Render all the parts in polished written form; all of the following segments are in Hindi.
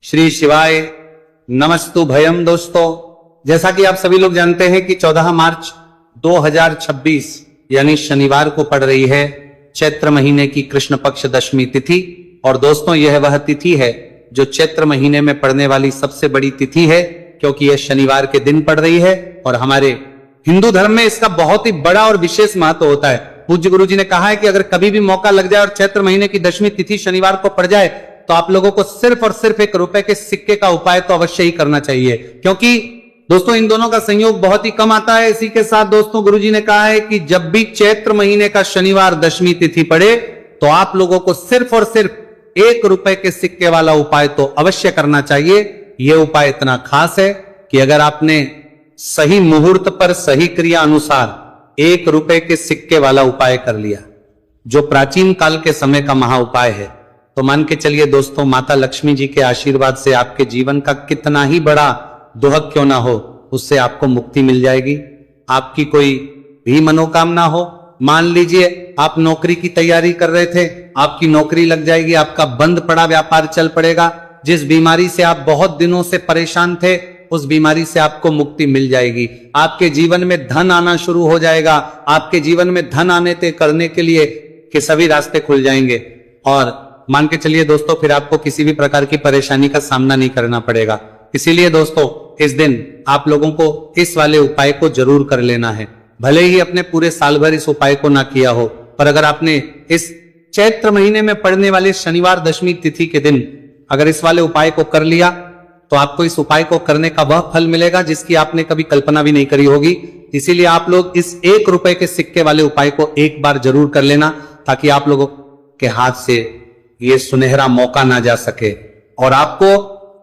श्री शिवाय नमस्तु भयम। दोस्तों, जैसा कि आप सभी लोग जानते हैं कि 14 मार्च 2026 यानी शनिवार को पड़ रही है चैत्र महीने की कृष्ण पक्ष दशमी तिथि। और दोस्तों, यह वह तिथि है जो चैत्र महीने में पड़ने वाली सबसे बड़ी तिथि है, क्योंकि यह शनिवार के दिन पड़ रही है। और हमारे हिंदू धर्म में इसका बहुत ही बड़ा और विशेष महत्व होता है। पूज्य गुरु जी ने कहा है कि अगर कभी भी मौका लग जाए और चैत्र महीने की दशमी तिथि शनिवार को पड़ जाए तो आप लोगों को सिर्फ और सिर्फ 1 रुपए के सिक्के का उपाय तो अवश्य ही करना चाहिए, क्योंकि दोस्तों इन दोनों का संयोग बहुत ही कम आता है। इसी के साथ दोस्तों गुरुजी ने कहा है कि जब भी चैत्र महीने का शनिवार दशमी तिथि पड़े तो आप लोगों को सिर्फ और सिर्फ 1 रुपए के सिक्के वाला उपाय तो अवश्य करना चाहिए। यह उपाय इतना खास है कि अगर आपने सही मुहूर्त पर सही क्रिया अनुसार 1 रुपए के सिक्के वाला उपाय कर लिया, जो प्राचीन काल के समय का महा उपाय है, तो मान के चलिए दोस्तों, माता लक्ष्मी जी के आशीर्वाद से आपके जीवन का कितना ही बड़ा दुहक क्यों ना हो, उससे आपको मुक्ति मिल जाएगी। आपकी कोई भी मनोकामना हो, मान लीजिए आप नौकरी की तैयारी कर रहे थे, आपकी नौकरी लग जाएगी, आपका बंद पड़ा व्यापार चल पड़ेगा। जिस बीमारी से आप बहुत दिनों से परेशान थे, उस बीमारी से आपको मुक्ति मिल जाएगी। आपके जीवन में धन आना शुरू हो जाएगा। आपके जीवन में धन आने तय करने के लिए के सभी रास्ते खुल जाएंगे। और मान के चलिए दोस्तों, फिर आपको किसी भी प्रकार की परेशानी का सामना नहीं करना पड़ेगा। इसीलिए दोस्तों, इस दिन आप लोगों को इस वाले उपाय को जरूर कर लेना है। भले ही अपने पूरे साल भर इस उपाय को ना किया हो, पर अगर आपने इस चैत्र महीने में पड़ने वाले शनिवार दशमी तिथि के दिन अगर इस वाले उपाय को कर लिया तो आपको इस उपाय को करने का वह फल मिलेगा जिसकी आपने कभी कल्पना भी नहीं करी होगी। इसीलिए आप लोग इस 1 रुपए के सिक्के वाले उपाय को एक बार जरूर कर लेना, ताकि आप लोगों के हाथ से ये सुनहरा मौका ना जा सके और आपको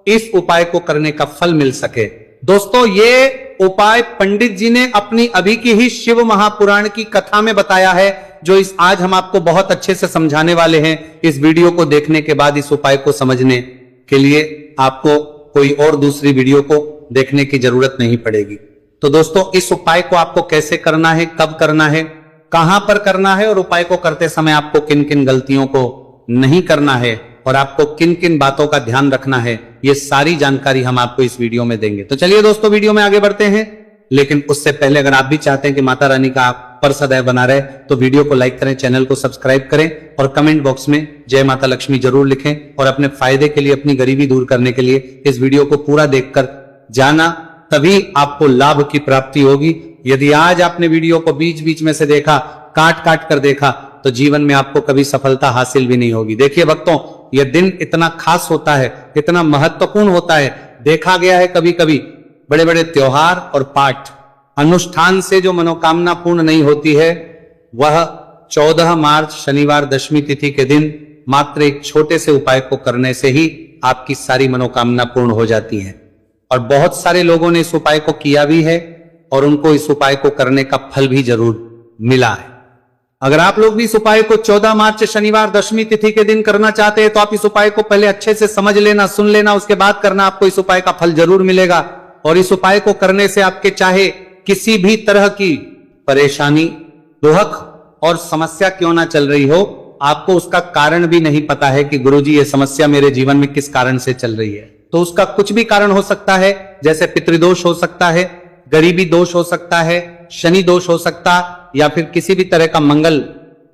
इस उपाय को करने का फल मिल सके। दोस्तों, ये उपाय पंडित जी ने अपनी अभी की ही शिव महापुराण की कथा में बताया है, जो आज हम आपको बहुत अच्छे से समझाने वाले हैं। इस वीडियो को देखने के बाद इस उपाय को समझने के लिए आपको कोई और दूसरी वीडियो को देखने की जरूरत नहीं पड़ेगी। तो दोस्तों, इस उपाय को आपको कैसे करना है, कब करना है, कहां पर करना है और उपाय को करते समय आपको किन किन गलतियों को नहीं करना है और आपको किन किन बातों का ध्यान रखना है, ये सारी जानकारी हम आपको इस वीडियो में देंगे। तो चलिए दोस्तों, वीडियो में आगे बढ़ते हैं। लेकिन उससे पहले अगर आप भी चाहते हैं कि माता रानी का पर सदैव बना रहे, तो वीडियो को लाइक करें, चैनल को सब्सक्राइब करें और कमेंट बॉक्स में जय माता लक्ष्मी जरूर लिखें। और अपने फायदे के लिए, अपनी गरीबी दूर करने के लिए इस वीडियो को पूरा देखकर जाना, तभी आपको लाभ की प्राप्ति होगी। यदि आज आपने वीडियो को बीच बीच में से देखा, काट काट कर देखा, तो जीवन में आपको कभी सफलता हासिल भी नहीं होगी। देखिए भक्तों, यह दिन इतना खास होता है, इतना महत्वपूर्ण होता है। देखा गया है कभी कभी बड़े बड़े त्योहार और पाठ अनुष्ठान से जो मनोकामना पूर्ण नहीं होती है, वह 14 मार्च शनिवार दशमी तिथि के दिन मात्र एक छोटे से उपाय को करने से ही आपकी सारी मनोकामना पूर्ण हो जाती है। और बहुत सारे लोगों ने इस उपाय को किया भी है और उनको इस उपाय को करने का फल भी जरूर मिला है। अगर आप लोग भी इस उपाय को 14 मार्च शनिवार दशमी तिथि के दिन करना चाहते हैं, तो आप इस उपाय को पहले अच्छे से समझ लेना, सुन लेना, उसके बाद करना। आपको इस उपाय का फल जरूर मिलेगा। और इस उपाय को करने से आपके चाहे किसी भी तरह की परेशानी, दुहक और समस्या क्यों ना चल रही हो, आपको उसका कारण भी नहीं पता है कि गुरुजी ये समस्या मेरे जीवन में किस कारण से चल रही है, तो उसका कुछ भी कारण हो सकता है। जैसे पितृदोष हो सकता है, गरीबी दोष हो सकता है, शनि दोष हो सकता, या फिर किसी भी तरह का मंगल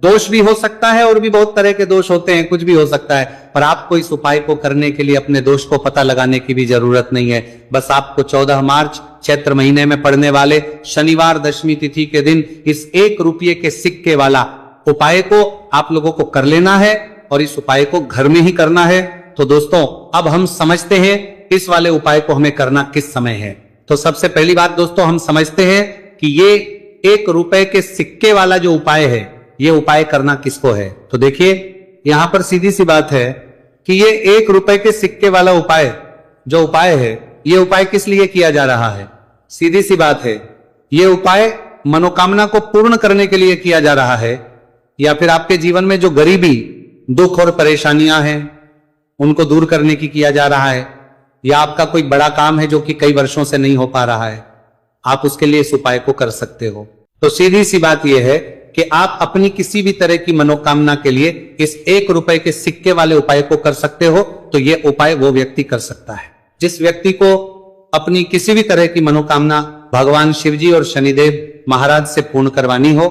दोष भी हो सकता है। और भी बहुत तरह के दोष होते हैं, कुछ भी हो सकता है। पर आपको इस उपाय को करने के लिए अपने दोष को पता लगाने की भी जरूरत नहीं है। बस आपको 14 मार्च चैत्र महीने में पड़ने वाले शनिवार दशमी तिथि के दिन इस 1 रुपये के सिक्के वाला उपाय को आप लोगों को कर लेना है, और इस उपाय को घर में ही करना है। तो दोस्तों, अब हम समझते हैं इस वाले उपाय को हमें करना किस समय है। तो सबसे पहली बात दोस्तों, हम समझते हैं कि ये 1 रुपए के सिक्के वाला जो उपाय है, ये उपाय करना किसको है। तो देखिए, यहां पर सीधी सी बात है कि ये 1 रुपए के सिक्के वाला उपाय जो उपाय है, ये उपाय किस लिए किया जा रहा है। सीधी सी बात है, ये उपाय मनोकामना को पूर्ण करने के लिए किया जा रहा है, या फिर आपके जीवन में जो गरीबी, दुख और परेशानियां हैं, उनको दूर करने की किया जा रहा है, या आपका कोई बड़ा काम है जो कि कई वर्षों से नहीं हो पा रहा है, आप उसके लिए इस उपाय को कर सकते हो। तो सीधी सी बात यह है कि आप अपनी किसी भी तरह की मनोकामना के लिए इस 1 रुपए के सिक्के वाले उपाय को कर सकते हो, तो यह उपाय वो व्यक्ति कर सकता है जिस व्यक्ति को अपनी किसी भी तरह की मनोकामना भगवान शिवजी और शनिदेव महाराज से पूर्ण करवानी हो।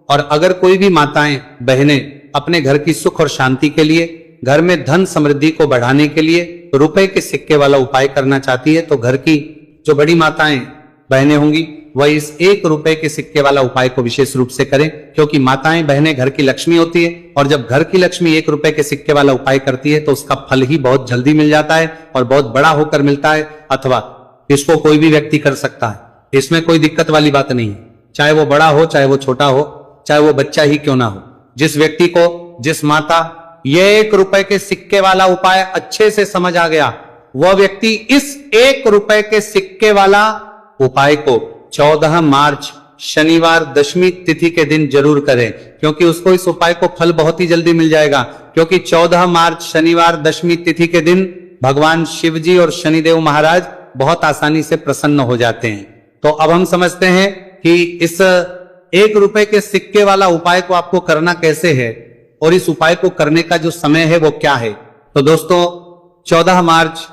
और अगर कोई भी माताएं बहनें अपने घर की सुख और शांति के लिए, घर में धन समृद्धि को बढ़ाने के लिए रुपए के सिक्के वाला उपाय करना चाहती है, तो घर की जो बड़ी माताएं बहनें होंगी वह इस 1 रुपए के सिक्के वाला उपाय को विशेष रूप से करें, क्योंकि माताएं बहनें घर की लक्ष्मी होती है और जब घर की लक्ष्मी 1 रुपए के सिक्के वाला उपाय करती है तो उसका फल ही बहुत जल्दी मिल जाता है और बहुत बड़ा होकर मिलता है। अथवा इसको कोई भी व्यक्ति कर सकता है, इसमें कोई दिक्कत वाली बात नहीं है, चाहे वो बड़ा हो, चाहे वो छोटा हो, चाहे वो बच्चा ही क्यों ना हो। जिस व्यक्ति को, जिस माता ये 1 रुपए के सिक्के वाला उपाय अच्छे से समझ आ गया, वह व्यक्ति इस 1 रुपए के सिक्के वाला उपाय को 14 मार्च शनिवार दशमी तिथि के दिन जरूर करें, क्योंकि उसको इस उपाय को फल बहुत ही जल्दी मिल जाएगा। क्योंकि 14 मार्च शनिवार दशमी तिथि के दिन भगवान शिव जी और शनिदेव महाराज बहुत आसानी से प्रसन्न हो जाते हैं। तो अब हम समझते हैं कि इस 1 रुपए के सिक्के वाला उपाय को आपको करना कैसे है और इस उपाय को करने का जो समय है वो क्या है। तो दोस्तों, 14 मार्च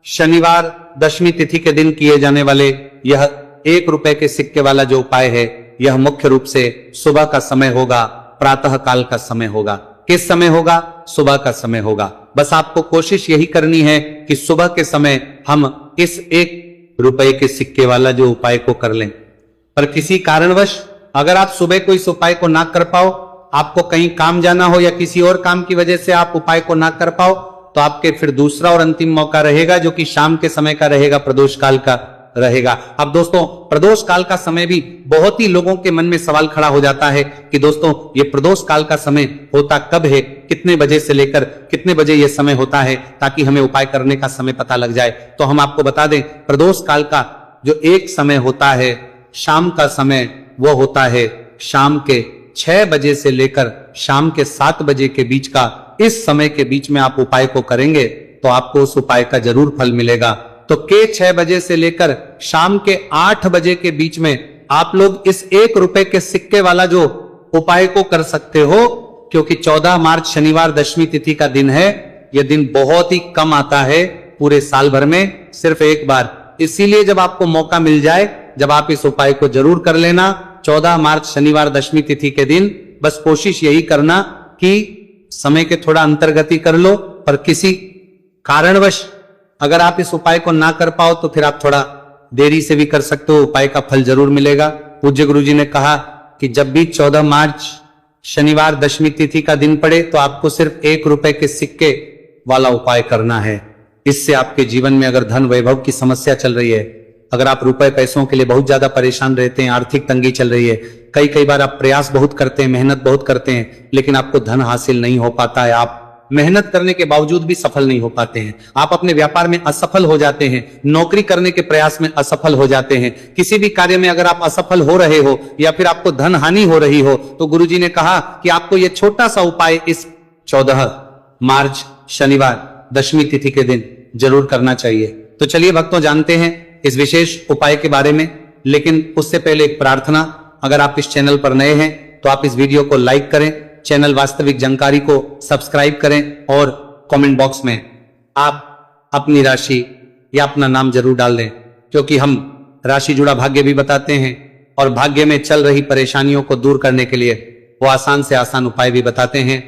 शनिवार दशमी तिथि के दिन किए जाने वाले यह 1 रुपए के सिक्के वाला जो उपाय है, यह मुख्य रूप से सुबह का समय होगा, प्रातः काल का समय होगा। किस समय होगा? सुबह का समय होगा। बस आपको कोशिश यही करनी है कि सुबह के समय हम इस 1 रुपए के सिक्के वाला जो उपाय को कर लें। पर किसी कारणवश अगर आप सुबह को इस उपाय को ना कर पाओ, आपको कहीं काम जाना हो या किसी और काम की वजह से आप उपाय को ना कर पाओ, तो आपके फिर दूसरा और अंतिम मौका रहेगा, जो कि शाम के समय का रहेगा, प्रदोष काल का रहेगा। अब दोस्तों, प्रदोष काल का समय भी बहुत ही लोगों के मन में सवाल खड़ा हो जाता है कि दोस्तों ये प्रदोष काल का समय होता कब है, कितने बजे से लेकर कितने बजे ये समय होता है, ताकि हमें उपाय करने का समय पता लग जाए। तो हम आपको बता दें, प्रदोष काल का जो एक समय होता है, शाम का समय, वो होता है शाम के 6 बजे से लेकर शाम के 7 बजे के बीच का। इस समय के बीच में आप उपाय को करेंगे तो आपको उस उपाय का जरूर फल मिलेगा। तो के 6 बजे से लेकर शाम के 8 बजे के बीच में आप लोग इस 1 रुपए के सिक्के वाला जो उपाय को कर सकते हो, क्योंकि 14 मार्च शनिवार दशमी तिथि का दिन है। यह दिन बहुत ही कम आता है पूरे साल भर में, सिर्फ एक बार। इसीलिए जब आपको मौका मिल जाए, जब आप इस उपाय को जरूर कर लेना 14 मार्च शनिवार दशमी तिथि के दिन। बस कोशिश यही करना कि समय के थोड़ा अंतर्गति कर लो, पर किसी कारणवश अगर आप इस उपाय को ना कर पाओ तो फिर आप थोड़ा देरी से भी कर सकते हो, उपाय का फल जरूर मिलेगा। पूज्य गुरुजी ने कहा कि जब भी 14 मार्च शनिवार दशमी तिथि का दिन पड़े तो आपको सिर्फ 1 रुपए के सिक्के वाला उपाय करना है। इससे आपके जीवन में अगर धन वैभव की समस्या चल रही है, अगर आप रुपए पैसों के लिए बहुत ज्यादा परेशान रहते हैं, आर्थिक तंगी चल रही है, कई बार आप प्रयास बहुत करते हैं, मेहनत बहुत करते हैं, लेकिन आपको धन हासिल नहीं हो पाता है, आप मेहनत करने के बावजूद भी सफल नहीं हो पाते हैं, आप अपने व्यापार में असफल हो जाते हैं, नौकरी करने के प्रयास में असफल हो जाते हैं, किसी भी कार्य में अगर आप असफल हो रहे हो या फिर आपको धन हानि हो रही हो, तो गुरुजी ने कहा कि आपको यह छोटा सा उपाय इस 14 मार्च शनिवार दशमी तिथि के दिन जरूर करना चाहिए। तो चलिए भक्तों, जानते हैं इस विशेष उपाय के बारे में। लेकिन उससे पहले एक प्रार्थना, अगर आप इस चैनल पर नए हैं तो आप इस वीडियो को लाइक करें, चैनल वास्तविक जानकारी को सब्सक्राइब करें और कमेंट बॉक्स में आप अपनी राशि या अपना नाम जरूर डाल दें, क्योंकि हम राशि जुड़ा भाग्य भी बताते हैं और भाग्य में चल रही परेशानियों को दूर करने के लिए वो आसान से आसान उपाय भी बताते हैं।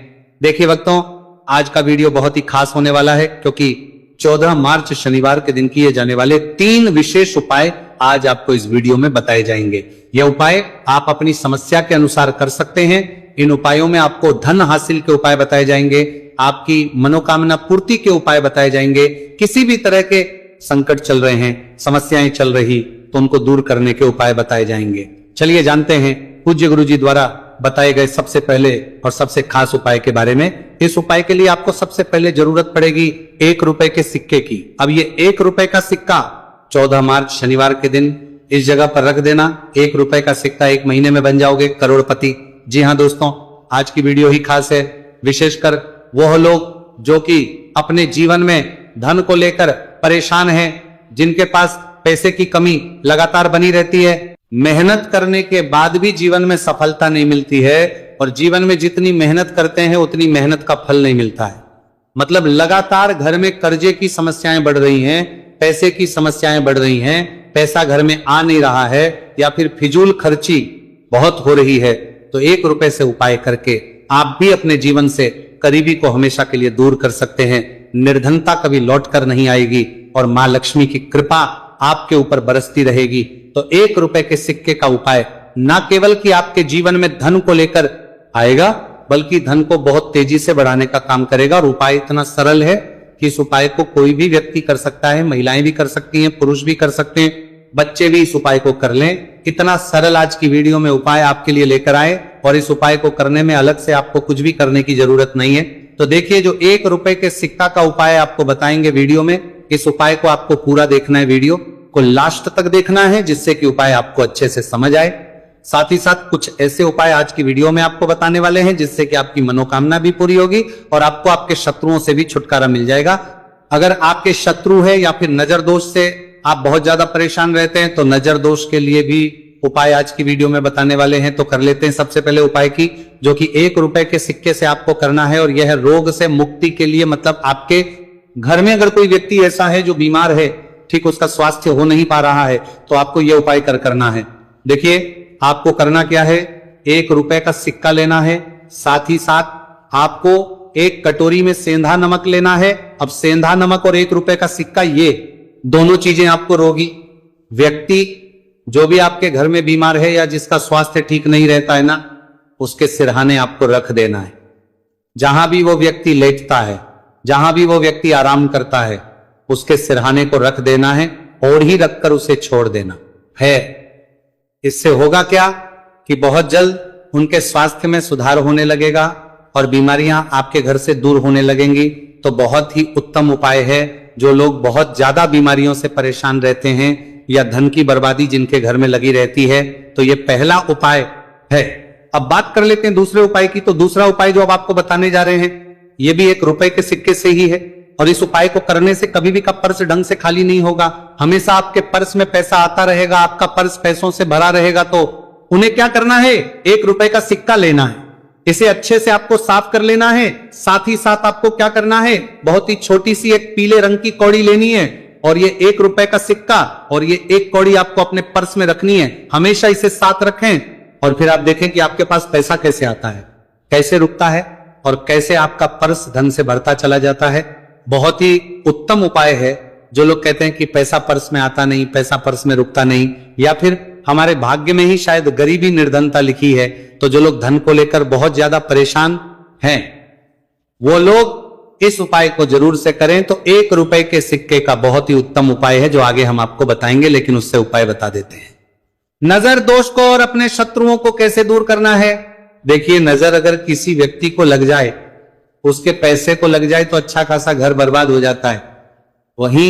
देखिए भक्तों, आज का वीडियो बहुत ही खास होने वाला है, क्योंकि 14 मार्च शनिवार के दिन किए जाने वाले 3 विशेष उपाय आज आपको इस वीडियो में बताए जाएंगे। यह उपाय आप अपनी समस्या के अनुसार कर सकते हैं। इन उपायों में आपको धन हासिल के उपाय बताए जाएंगे, आपकी मनोकामना पूर्ति के उपाय बताए जाएंगे, किसी भी तरह के संकट चल रहे हैं, समस्याएं चल रही, तो उनको दूर करने के उपाय बताए जाएंगे। चलिए जानते हैं पूज्य गुरुजी द्वारा बताए गए सबसे पहले और सबसे खास उपाय के बारे में। इस उपाय के लिए आपको सबसे पहले जरूरत पड़ेगी 1 रुपए के सिक्के की। अब ये 1 रुपए का सिक्का 14 मार्च शनिवार के दिन इस जगह पर रख देना। 1 रुपए का सिक्का 1 महीने में बन जाओगे करोड़पति। जी हाँ दोस्तों, आज की वीडियो ही खास है, विशेषकर वह लोग जो कि अपने जीवन में धन को लेकर परेशान हैं, जिनके पास पैसे की कमी लगातार बनी रहती है, मेहनत करने के बाद भी जीवन में सफलता नहीं मिलती है, और जीवन में जितनी मेहनत करते हैं उतनी मेहनत का फल नहीं मिलता है। मतलब लगातार घर में कर्जे की समस्याएं बढ़ रही हैं, पैसे की समस्याएं बढ़ रही हैं, पैसा घर में आ नहीं रहा है, या फिर फिजूल खर्ची बहुत हो रही है, तो 1 रुपए से उपाय करके आप भी अपने जीवन से करीबी को हमेशा के लिए दूर कर सकते हैं। निर्धनता कभी लौट कर नहीं आएगी और मां लक्ष्मी की कृपा आपके ऊपर बरसती रहेगी। तो 1 रुपए के सिक्के का उपाय न केवल कि आपके जीवन में धन को लेकर आएगा, बल्कि धन को बहुत तेजी से बढ़ाने का काम करेगा। और उपाय इतना सरल है कि इस उपाय को कोई भी व्यक्ति कर सकता है, महिलाएं भी कर सकती हैं, पुरुष भी कर सकते हैं, बच्चे भी इस उपाय को कर लें। इतना सरल आज की वीडियो में उपाय आपके लिए लेकर आए, और इस उपाय को करने में अलग से आपको कुछ भी करने की जरूरत नहीं है। तो देखिए, जो 1 रुपए के सिक्का का उपाय आपको बताएंगे वीडियो में, इस उपाय को आपको पूरा देखना है, वीडियो को लास्ट तक देखना है, जिससे कि उपाय आपको अच्छे से समझ आए। साथ ही साथ कुछ ऐसे उपाय आज की वीडियो में आपको बताने वाले हैं जिससे कि आपकी मनोकामना भी पूरी होगी और आपको आपके शत्रुओं से भी छुटकारा मिल जाएगा। अगर आपके शत्रु है या फिर नजर दोष से आप बहुत ज्यादा परेशान रहते हैं, तो नजर दोष के लिए भी उपाय आज की वीडियो में बताने वाले हैं। तो कर लेते हैं सबसे पहले उपाय की, जो कि 1 रुपए के सिक्के से आपको करना है, और यह है रोग से मुक्ति के लिए। मतलब आपके घर में अगर कोई व्यक्ति ऐसा है जो बीमार है, ठीक उसका स्वास्थ्य हो नहीं पा रहा है, तो आपको यह उपाय करना है। देखिए, आपको करना क्या है, 1 रुपए का सिक्का लेना है, साथ ही साथ आपको 1 कटोरी में सेंधा नमक लेना है। अब सेंधा नमक और 1 रुपए का सिक्का, ये दोनों चीजें आपको रोगी व्यक्ति जो भी आपके घर में बीमार है या जिसका स्वास्थ्य ठीक नहीं रहता है ना, उसके सिरहाने आपको रख देना है। जहां भी वो व्यक्ति लेटता है, जहां भी वो व्यक्ति आराम करता है, उसके सिरहाने को रख देना है और ही रखकर उसे छोड़ देना है। इससे होगा क्या कि बहुत जल्द उनके स्वास्थ्य में सुधार होने लगेगा और बीमारियां आपके घर से दूर होने लगेंगी। तो बहुत ही उत्तम उपाय है। जो लोग बहुत ज्यादा बीमारियों से परेशान रहते हैं या धन की बर्बादी जिनके घर में लगी रहती है, तो ये पहला उपाय है। अब बात कर लेते हैं दूसरे उपाय की। तो दूसरा उपाय जो अब आपको बताने जा रहे हैं, ये भी 1 रुपए के सिक्के से ही है, और इस उपाय को करने से कभी भी का पर्स ढंग से खाली नहीं होगा। हमेशा आपके पर्स में पैसा आता रहेगा, आपका पर्स पैसों से भरा रहेगा। तो उन्हें क्या करना है, 1 रुपए का सिक्का लेना है, इसे अच्छे से आपको साफ कर लेना है। साथ ही साथ आपको क्या करना है, बहुत ही छोटी सी एक पीले रंग की कौड़ी लेनी है, और ये 1 रुपए का सिक्का और ये 1 कौड़ी आपको अपने पर्स में रखनी है। हमेशा इसे साथ रखें, और फिर आप देखें कि आपके पास पैसा कैसे आता है, कैसे रुकता है, और कैसे आपका पर्स धन से भरता चला जाता है। बहुत ही उत्तम उपाय है। जो लोग कहते हैं कि पैसा पर्स में आता नहीं, पैसा पर्स में रुकता नहीं, या फिर हमारे भाग्य में ही शायद गरीबी निर्धनता लिखी है, तो जो लोग धन को लेकर बहुत ज्यादा परेशान हैं, वो लोग इस उपाय को जरूर से करें। तो 1 रुपए के सिक्के का बहुत ही उत्तम उपाय है, जो आगे हम आपको बताएंगे, लेकिन उससे उपाय बता देते हैं। नजर दोष को और अपने शत्रुओं को कैसे दूर करना है। देखिए, नजर अगर किसी व्यक्ति को लग जाए, उसके पैसे को लग जाए, तो अच्छा खासा घर बर्बाद हो जाता है। वहीं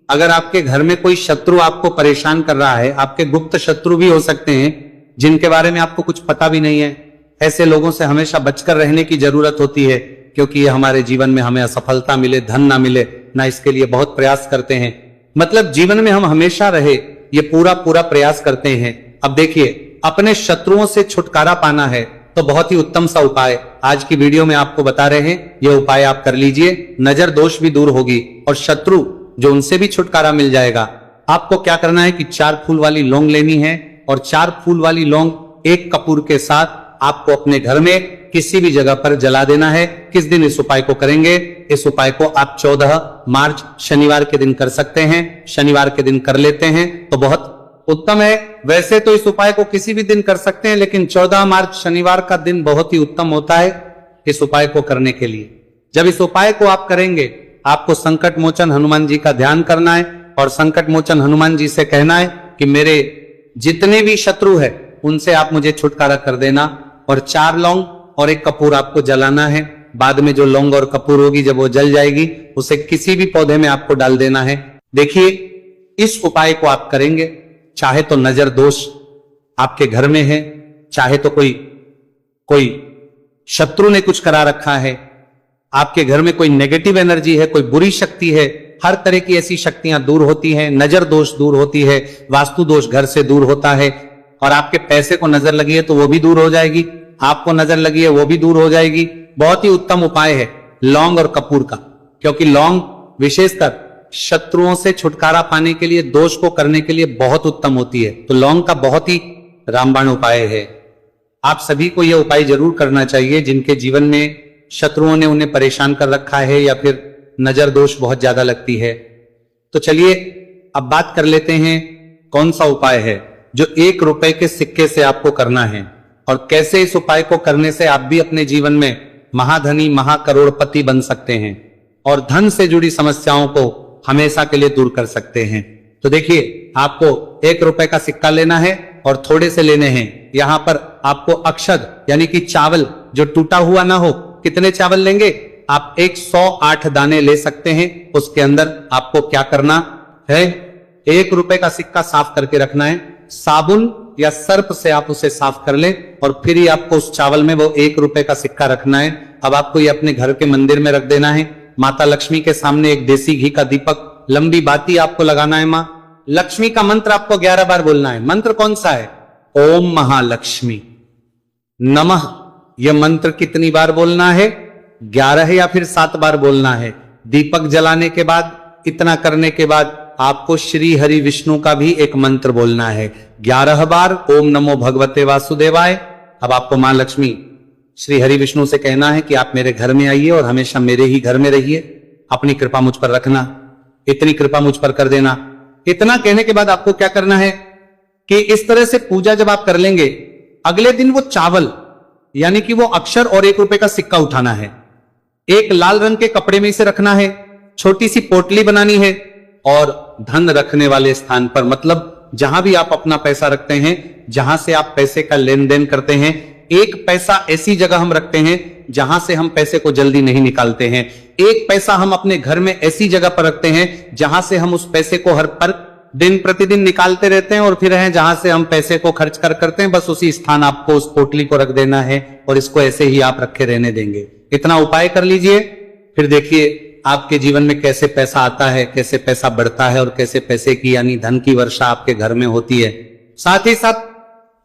अगर आपके घर में कोई शत्रु आपको परेशान कर रहा है, आपके गुप्त शत्रु भी हो सकते हैं जिनके बारे में आपको कुछ पता भी नहीं है, ऐसे लोगों से हमेशा बचकर रहने की जरूरत होती है, क्योंकि ये हमारे जीवन में हमें असफलता मिले, धन ना मिले ना, इसके लिए बहुत प्रयास करते हैं। मतलब जीवन में हम हमेशा रहे, ये पूरा प्रयास करते हैं। अब देखिए, अपने शत्रुओं से छुटकारा पाना है, तो बहुत ही उत्तम सा उपाय आज की वीडियो में आपको बता रहे हैं। यह उपाय आप कर लीजिए, नजर दोष भी दूर होगी और शत्रु जो उनसे भी छुटकारा मिल जाएगा। आपको क्या करना है कि 4 फूल वाली लौंग लेनी है, और 4 फूल वाली लौंग 1 कपूर के साथ आपको अपने घर में किसी भी जगह पर जला देना है। किस दिन इस उपाय को करेंगे, इस उपाय को आप 14 मार्च शनिवार के दिन कर सकते हैं। शनिवार के दिन कर लेते हैं तो बहुत उत्तम है। वैसे तो इस उपाय को किसी भी दिन कर सकते हैं, लेकिन 14 मार्च शनिवार का दिन बहुत ही उत्तम होता है इस उपाय को करने के लिए। जब इस उपाय को आप करेंगे, आपको संकट मोचन हनुमान जी का ध्यान करना है, और संकट मोचन हनुमान जी से कहना है कि मेरे जितने भी शत्रु है उनसे आप मुझे छुटकारा कर देना। और 4 लौंग और 1 कपूर आपको जलाना है। बाद में जो लौंग और कपूर होगी, जब वो जल जाएगी, उसे किसी भी पौधे में आपको डाल देना है। देखिए, इस उपाय को आप करेंगे, चाहे तो नजर दोष आपके घर में है, चाहे तो कोई शत्रु ने कुछ करा रखा है, आपके घर में कोई नेगेटिव एनर्जी है, कोई बुरी शक्ति है, हर तरह की ऐसी शक्तियां दूर होती हैं। नजर दोष दूर होती है, वास्तु दोष घर से दूर होता है, और आपके पैसे को नजर लगी है तो वो भी दूर हो जाएगी, आपको नजर लगी है वो भी दूर हो जाएगी। बहुत ही उत्तम उपाय है लौंग और कपूर का, क्योंकि लौंग विशेषकर शत्रुओं से छुटकारा पाने के लिए, दोष को करने के लिए बहुत उत्तम होती है। तो लौंग का बहुत ही रामबाण उपाय है। आप सभी को यह उपाय जरूर करना चाहिए जिनके जीवन में शत्रुओं ने उन्हें परेशान कर रखा है या फिर नजर दोष बहुत ज्यादा लगती है। तो चलिए अब बात कर लेते हैं कौन सा उपाय है जो 1 रुपए के सिक्के से आपको करना है और कैसे इस उपाय को करने से आप भी अपने जीवन में महाधनी महाकरोड़पति बन सकते हैं और धन से जुड़ी समस्याओं को हमेशा के लिए दूर कर सकते हैं। तो देखिए, आपको 1 रुपए का सिक्का लेना है और थोड़े से लेने हैं। यहां पर आपको अक्षत यानी कि चावल जो टूटा हुआ ना हो, कितने चावल लेंगे आप? 108 दाने ले सकते हैं। उसके अंदर आपको क्या करना है, 1 रुपए का सिक्का साफ करके रखना है। साबुन या सर्प से आप उसे साफ कर लें और फिर ही आपको उस चावल में वो 1 रुपए का सिक्का रखना है। अब आपको ये अपने घर के मंदिर में रख देना है। माता लक्ष्मी के सामने एक देसी घी का दीपक, लंबी बाती आपको लगाना है। मां लक्ष्मी का मंत्र आपको 11 बार बोलना है। मंत्र कौन सा है? ओम महालक्ष्मी नमः। यह मंत्र कितनी बार बोलना है? 11 या फिर 7 बार बोलना है। दीपक जलाने के बाद, इतना करने के बाद आपको श्री हरि विष्णु का भी एक मंत्र बोलना है 11 बार, ओम नमो भगवते वासुदेवाय। अब आपको मां लक्ष्मी श्री हरि विष्णु से कहना है कि आप मेरे घर में आइए और हमेशा मेरे ही घर में रहिए, अपनी कृपा मुझ पर रखना, इतनी कृपा मुझ पर कर देना। इतना कहने के बाद आपको क्या करना है कि इस तरह से पूजा जब आप कर लेंगे, अगले दिन वो चावल यानी कि वो अक्षर और 1 रुपए का सिक्का उठाना है। एक लाल रंग के कपड़े में इसे रखना है, छोटी सी पोटली बनानी है और धन रखने वाले स्थान पर, मतलब जहां भी आप अपना पैसा रखते हैं, जहां से आप पैसे का लेन देन करते हैं, 1 पैसा ऐसी जगह हम रखते हैं जहां से हम पैसे को जल्दी नहीं निकालते हैं। 1 पैसा हम अपने घर में ऐसी जगह पर रखते हैं जहां से हम उस पैसे को हर पर दिन प्रतिदिन निकालते रहते हैं और फिर हैं जहां से हम पैसे को खर्च करते हैं, बस उसी स्थान आपको उस पोटली को रख देना है और इसको ऐसे ही आप रखे रहने देंगे। इतना उपाय कर लीजिए, फिर देखिए आपके जीवन में कैसे पैसा आता है, कैसे पैसा बढ़ता है और कैसे पैसे की यानी धन की वर्षा आपके घर में होती है। साथ ही साथ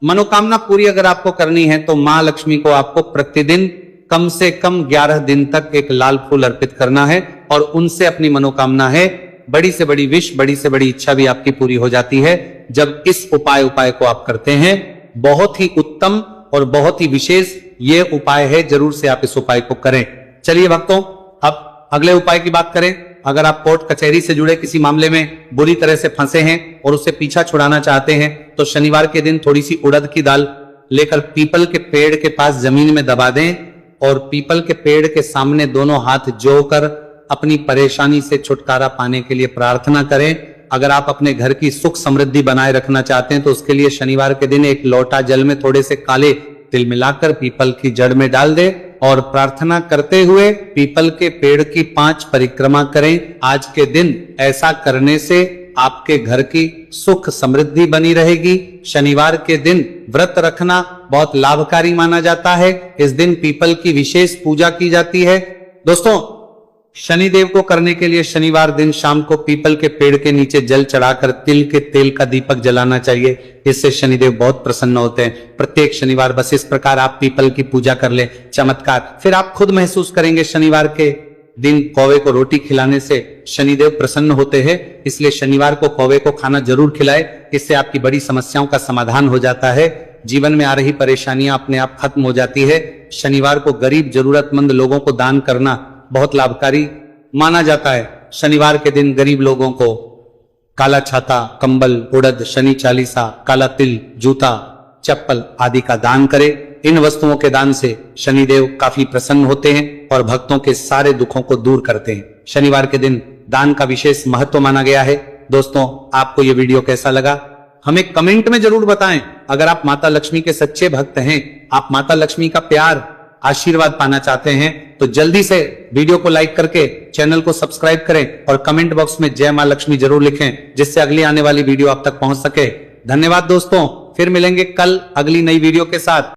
मनोकामना पूरी अगर आपको करनी है तो मां लक्ष्मी को आपको प्रतिदिन कम से कम 11 दिन तक एक लाल फूल अर्पित करना है और उनसे अपनी मनोकामना है, बड़ी से बड़ी विश, बड़ी से बड़ी इच्छा भी आपकी पूरी हो जाती है जब इस उपाय को आप करते हैं। बहुत ही उत्तम और बहुत ही विशेष ये उपाय है, जरूर से आप इस उपाय को करें। चलिए भक्तों, अब अगले उपाय की बात करें। अगर आप कोर्ट कचहरी से जुड़े किसी मामले में बुरी तरह से फंसे हैं और उससे पीछा छुड़ाना चाहते हैं तो शनिवार के दिन थोड़ी सी उड़द की दाल लेकर पीपल के पेड़ के पास जमीन में दबा दें और पीपल के पेड़ के सामने दोनों हाथ जोड़कर अपनी परेशानी से छुटकारा पाने के लिए प्रार्थना करें। अगर आप अपने घर की सुख समृद्धि बनाए रखना चाहते हैं तो उसके लिए शनिवार के दिन 1 लोटा जल में थोड़े से काले तिल मिलाकर पीपल की जड़ में डाल दें और प्रार्थना करते हुए पीपल के पेड़ की 5 परिक्रमा करें। आज के दिन ऐसा करने से आपके घर की सुख समृद्धि बनी रहेगी। शनिवार के दिन व्रत रखना बहुत लाभकारी माना जाता है। इस दिन पीपल की विशेष पूजा की जाती है। दोस्तों, शनिदेव को करने के लिए शनिवार दिन शाम को पीपल के पेड़ के नीचे जल चढ़ाकर तिल के तेल का दीपक जलाना चाहिए। इससे शनिदेव बहुत प्रसन्न होते हैं। प्रत्येक शनिवार बस इस प्रकार आप पीपल की पूजा कर ले, चमत्कार फिर आप खुद महसूस करेंगे। शनिवार के दिन कौवे को रोटी खिलाने से शनिदेव प्रसन्न होते हैं, इसलिए शनिवार को कौवे को खाना जरूर खिलाए। इससे आपकी बड़ी समस्याओं का समाधान हो जाता है, जीवन में आ रही परेशानियां अपने आप खत्म हो जाती है। शनिवार को गरीब जरूरतमंद लोगों को दान करना बहुत लाभकारी माना जाता है। शनिवार के दिन गरीब लोगों को काला छाता, कंबल, उड़द, शनि चालीसा, काला तिल, जूता, चप्पल आदि का दान करें। इन वस्तुओं के दान से शनिदेव काफी प्रसन्न होते हैं और भक्तों के सारे दुखों को दूर करते हैं। शनिवार के दिन दान का विशेष महत्व माना गया है। दोस्तों, आपको यह वीडियो कैसा लगा हमें कमेंट में जरूर बताएं। अगर आप माता लक्ष्मी के सच्चे भक्त हैं, आप माता लक्ष्मी का प्यार आशीर्वाद पाना चाहते हैं तो जल्दी से वीडियो को लाइक करके चैनल को सब्सक्राइब करें और कमेंट बॉक्स में जय मां लक्ष्मी जरूर लिखें, जिससे अगली आने वाली वीडियो आप तक पहुंच सके। धन्यवाद दोस्तों, फिर मिलेंगे कल अगली नई वीडियो के साथ।